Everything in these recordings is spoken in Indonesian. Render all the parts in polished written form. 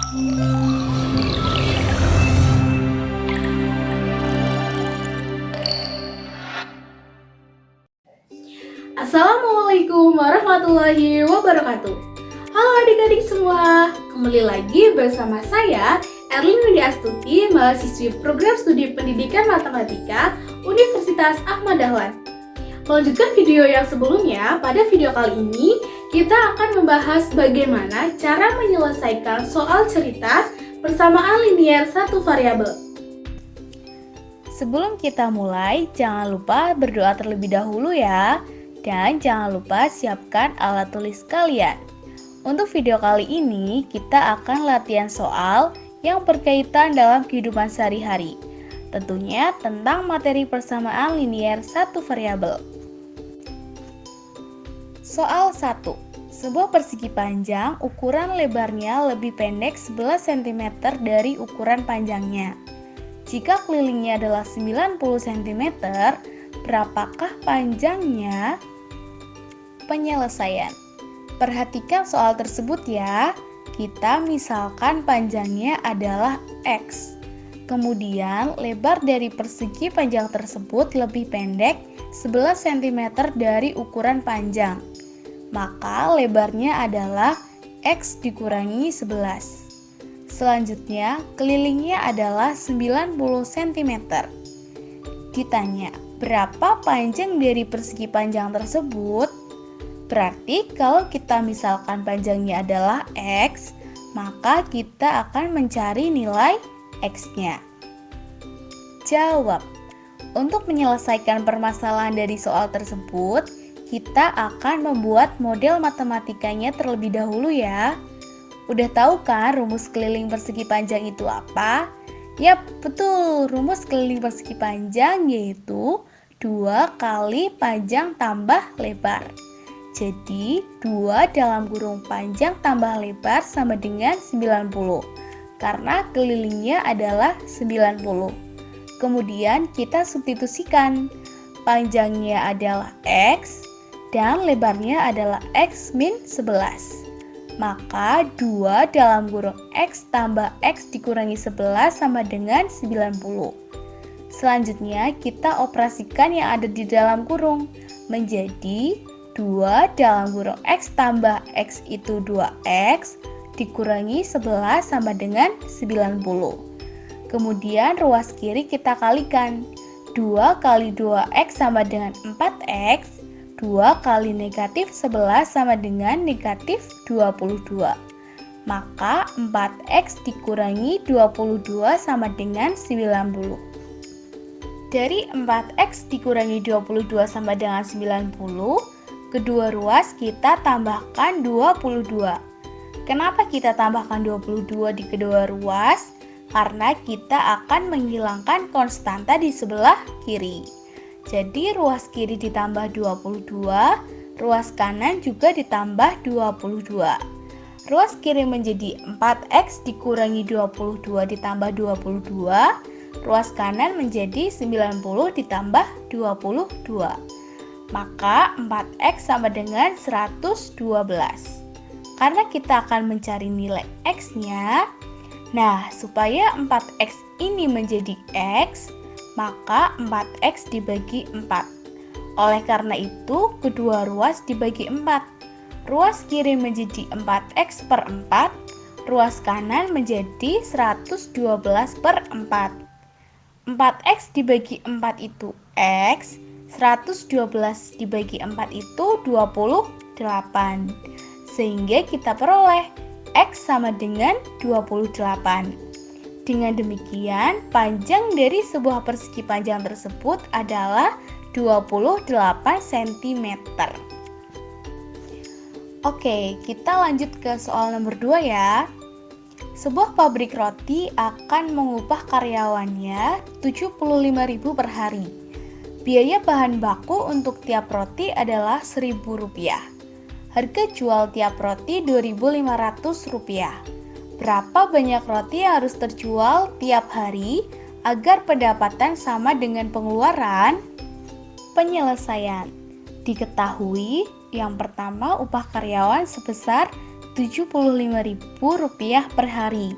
Assalamualaikum warahmatullahi wabarakatuh. Halo adik-adik semua, kembali lagi bersama saya Erlin Windy Astuti, mahasiswi Program Studi Pendidikan Matematika Universitas Ahmad Dahlan. Melanjutkan video yang sebelumnya, pada video kali ini kita akan membahas bagaimana cara menyelesaikan soal cerita persamaan linear satu variabel. Sebelum kita mulai, jangan lupa berdoa terlebih dahulu ya. Dan jangan lupa siapkan alat tulis kalian. Untuk video kali ini, kita akan latihan soal yang berkaitan dalam kehidupan sehari-hari. Tentunya tentang materi persamaan linear satu variabel. Soal 1. Sebuah persegi panjang, ukuran lebarnya lebih pendek 11 cm dari ukuran panjangnya. Jika kelilingnya adalah 90 cm, berapakah panjangnya? Penyelesaian. Perhatikan soal tersebut ya. Kita misalkan panjangnya adalah X. Kemudian lebar dari persegi panjang tersebut lebih pendek 11 cm dari ukuran panjang. Maka lebarnya adalah X dikurangi 11. Selanjutnya, kelilingnya adalah 90 cm. Ditanya, berapa panjang dari persegi panjang tersebut? Berarti kalau kita misalkan panjangnya adalah X, maka kita akan mencari nilai X-nya. Jawab. Untuk menyelesaikan permasalahan dari soal tersebut, kita akan membuat model matematikanya terlebih dahulu ya. Udah tahu kan rumus keliling persegi panjang itu apa? Yap, betul. Rumus keliling persegi panjang yaitu 2 kali panjang tambah lebar. Jadi, 2 dalam kurung panjang tambah lebar sama dengan 90. Karena kelilingnya adalah 90. Kemudian kita substitusikan. Panjangnya adalah X dan lebarnya adalah X min 11. Maka 2 dalam kurung X tambah X dikurangi 11 sama dengan 90. Selanjutnya kita operasikan yang ada di dalam kurung menjadi 2 dalam kurung X tambah X itu 2X dikurangi 11 sama dengan 90. Kemudian ruas kiri kita kalikan. 2 kali 2X sama dengan 4X. 2 kali negatif 11 sama dengan negatif 22. Maka 4X dikurangi 22 sama dengan 90. Dari 4X dikurangi 22 sama dengan 90, kedua ruas kita tambahkan 22. Kenapa kita tambahkan 22 di kedua ruas? Karena kita akan menghilangkan konstanta di sebelah kiri. Jadi ruas kiri ditambah 22, ruas kanan juga ditambah 22. Ruas kiri menjadi 4X dikurangi 22 ditambah 22, ruas kanan menjadi 90 ditambah 22. Maka 4X sama dengan 112. Karena kita akan mencari nilai X-nya, nah supaya 4X ini menjadi X, maka 4X dibagi 4. Oleh karena itu, kedua ruas dibagi 4. Ruas kiri menjadi 4X per 4, ruas kanan menjadi 112 per 4. 4X dibagi 4 itu X, 112 dibagi 4 itu 28. Sehingga kita peroleh X sama dengan 28. Dengan demikian, panjang dari sebuah persegi panjang tersebut adalah 28 cm. Oke, kita lanjut ke soal nomor 2 ya. Sebuah pabrik roti akan mengupah karyawannya 75.000 per hari. Biaya bahan baku untuk tiap roti adalah Rp1.000. Harga jual tiap roti Rp2.500. Berapa banyak roti yang harus terjual tiap hari agar pendapatan sama dengan pengeluaran? Penyelesaian. Diketahui, yang pertama upah karyawan sebesar Rp75.000 per hari.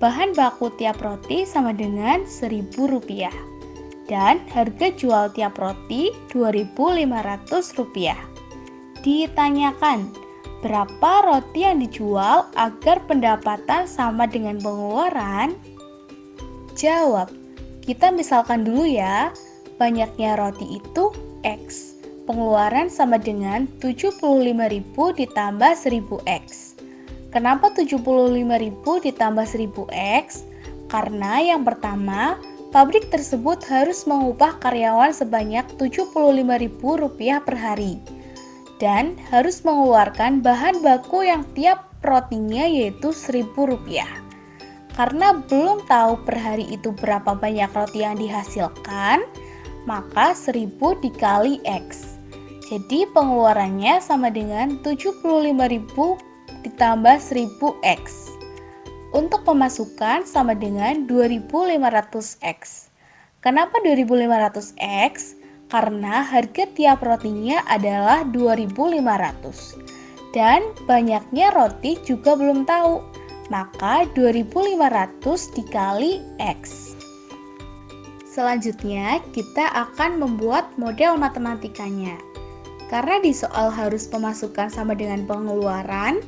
Bahan baku tiap roti sama dengan Rp1.000. Dan harga jual tiap roti Rp2.500. Ditanyakan, berapa roti yang dijual agar pendapatan sama dengan pengeluaran? Jawab, kita misalkan dulu ya, banyaknya roti itu X. Pengeluaran sama dengan 75.000 ditambah 1000X. Kenapa 75.000 ditambah 1000X? Karena yang pertama, pabrik tersebut harus mengupah karyawan sebanyak Rp75.000 per hari dan harus mengeluarkan bahan baku yang tiap rotinya yaitu Rp1.000. Karena belum tahu per hari itu berapa banyak roti yang dihasilkan, maka 1000 dikali X. Jadi pengeluarannya sama dengan 75.000 ditambah 1000X. Untuk pemasukan sama dengan 2.500X. Kenapa 2.500X? Karena harga tiap rotinya adalah 2.500. Dan banyaknya roti juga belum tahu. Maka 2.500 dikali X. Selanjutnya kita akan membuat model matematikanya. Karena di soal harus pemasukan sama dengan pengeluaran,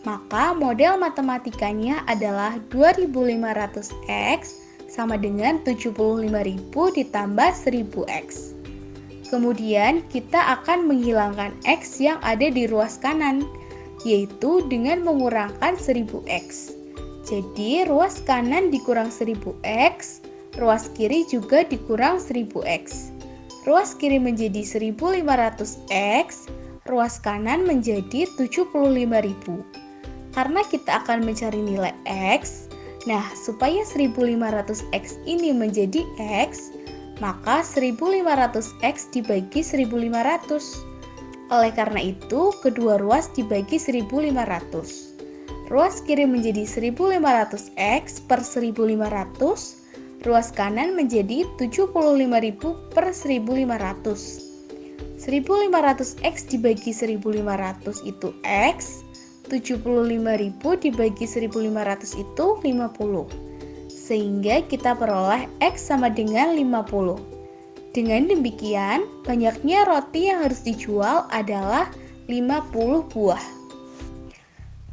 maka model matematikanya adalah 2.500X sama dengan 75.000 ditambah 1000X. Kemudian kita akan menghilangkan X yang ada di ruas kanan, yaitu dengan mengurangkan 1000X. Jadi ruas kanan dikurang 1000X, ruas kiri juga dikurang 1000X. Ruas kiri menjadi 1.500X, ruas kanan menjadi 75.000. Karena kita akan mencari nilai X, nah supaya 1.500X ini menjadi X, maka 1.500X dibagi 1.500. Oleh karena itu, kedua ruas dibagi 1.500. Ruas kiri menjadi 1.500X per 1.500, ruas kanan menjadi 75.000 per 1.500. 1.500X dibagi 1.500 itu X, 75.000 dibagi 1.500 itu 50. Sehingga kita peroleh X sama dengan 50. Dengan demikian, banyaknya roti yang harus dijual adalah 50 buah.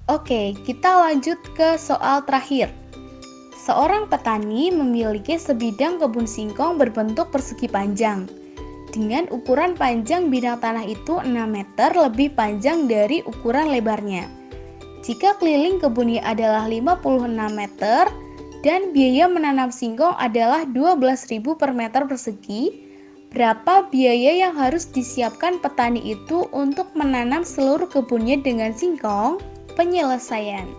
Oke, kita lanjut ke soal terakhir. Seorang petani memiliki sebidang kebun singkong berbentuk persegi panjang. Dengan ukuran panjang bidang tanah itu 6 meter lebih panjang dari ukuran lebarnya. Jika keliling kebunnya adalah 56 meter dan biaya menanam singkong adalah 12.000 per meter persegi, berapa biaya yang harus disiapkan petani itu untuk menanam seluruh kebunnya dengan singkong? Penyelesaian.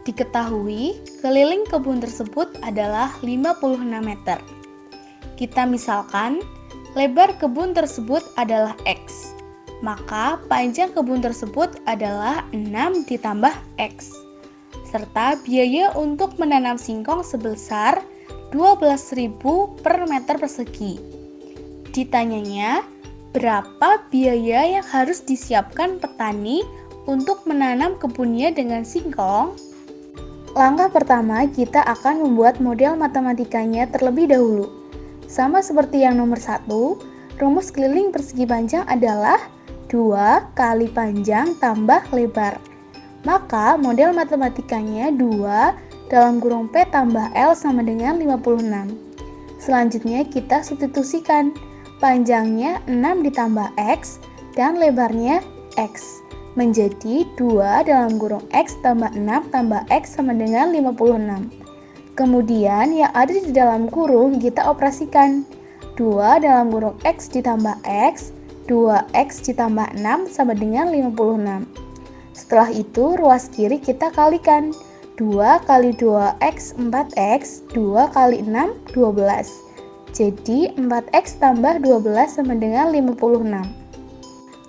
Diketahui, keliling kebun tersebut adalah 56 meter. Kita misalkan, lebar kebun tersebut adalah X. Maka panjang kebun tersebut adalah 6 ditambah X. Serta biaya untuk menanam singkong sebesar 12.000 per meter persegi. Ditanyanya, berapa biaya yang harus disiapkan petani untuk menanam kebunnya dengan singkong? Langkah pertama, kita akan membuat model matematikanya terlebih dahulu. Sama seperti yang nomor 1, rumus keliling persegi panjang adalah 2 kali panjang tambah lebar. Maka model matematikanya 2 dalam kurung P tambah L sama dengan 56. Selanjutnya kita substitusikan. Panjangnya 6 ditambah X dan lebarnya X. Menjadi 2 dalam kurung X tambah 6 tambah X sama dengan 56. Kemudian yang ada di dalam kurung kita operasikan. 2 dalam kurung X ditambah X, 2X ditambah 6 sama dengan 56. Setelah itu ruas kiri kita kalikan. 2 kali 2X 4X, 2 kali 6 12. Jadi 4X tambah 12 sama dengan 56.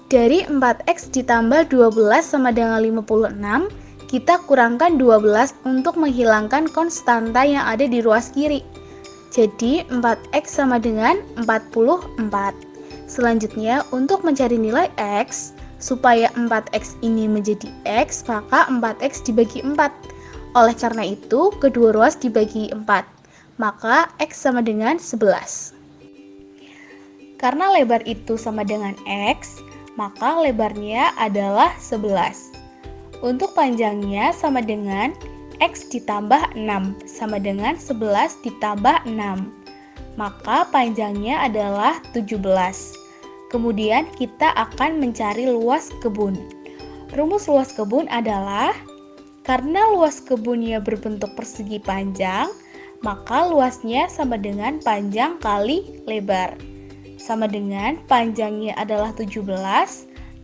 Dari 4X ditambah 12 sama dengan 56, kita kurangkan 12 untuk menghilangkan konstanta yang ada di ruas kiri. Jadi 4X sama dengan 44. Selanjutnya, untuk mencari nilai X, Supaya 4x ini menjadi x, maka 4x dibagi 4. Oleh karena itu, kedua ruas dibagi 4. Maka x sama dengan 11. Karena lebar itu sama dengan x, maka lebarnya adalah 11. Untuk panjangnya sama dengan x ditambah 6, sama dengan 11 ditambah 6. Maka panjangnya adalah 17. Kemudian kita akan mencari luas kebun. Rumus luas kebun adalah karena luas kebunnya berbentuk persegi panjang, maka luasnya sama dengan panjang kali lebar. Sama dengan panjangnya adalah 17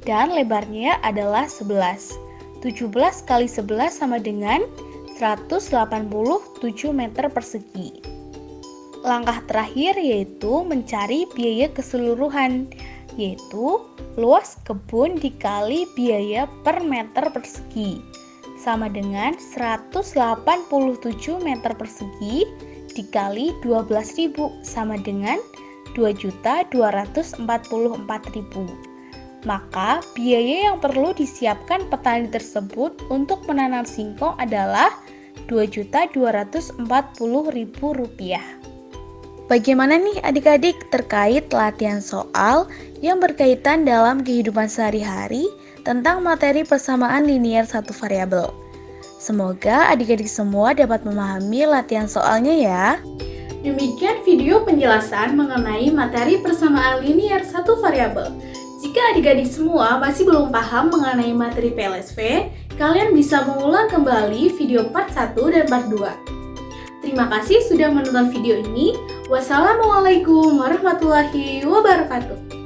dan lebarnya adalah 11. 17 kali 11 sama dengan 187 meter persegi. Langkah terakhir yaitu mencari biaya keseluruhan, yaitu luas kebun dikali biaya per meter persegi, sama dengan 187 meter persegi dikali 12.000, sama dengan 2.244.000. Maka biaya yang perlu disiapkan petani tersebut untuk menanam singkong adalah Rp2.240.000. Bagaimana nih adik-adik terkait latihan soal yang berkaitan dalam kehidupan sehari-hari tentang materi persamaan linier satu variabel? Semoga adik-adik semua dapat memahami latihan soalnya ya. Demikian video penjelasan mengenai materi persamaan linier satu variabel. Jika adik-adik semua masih belum paham mengenai materi PLSV, kalian bisa mengulang kembali video part 1 dan part 2. Terima kasih sudah menonton video ini. Wassalamualaikum warahmatullahi wabarakatuh.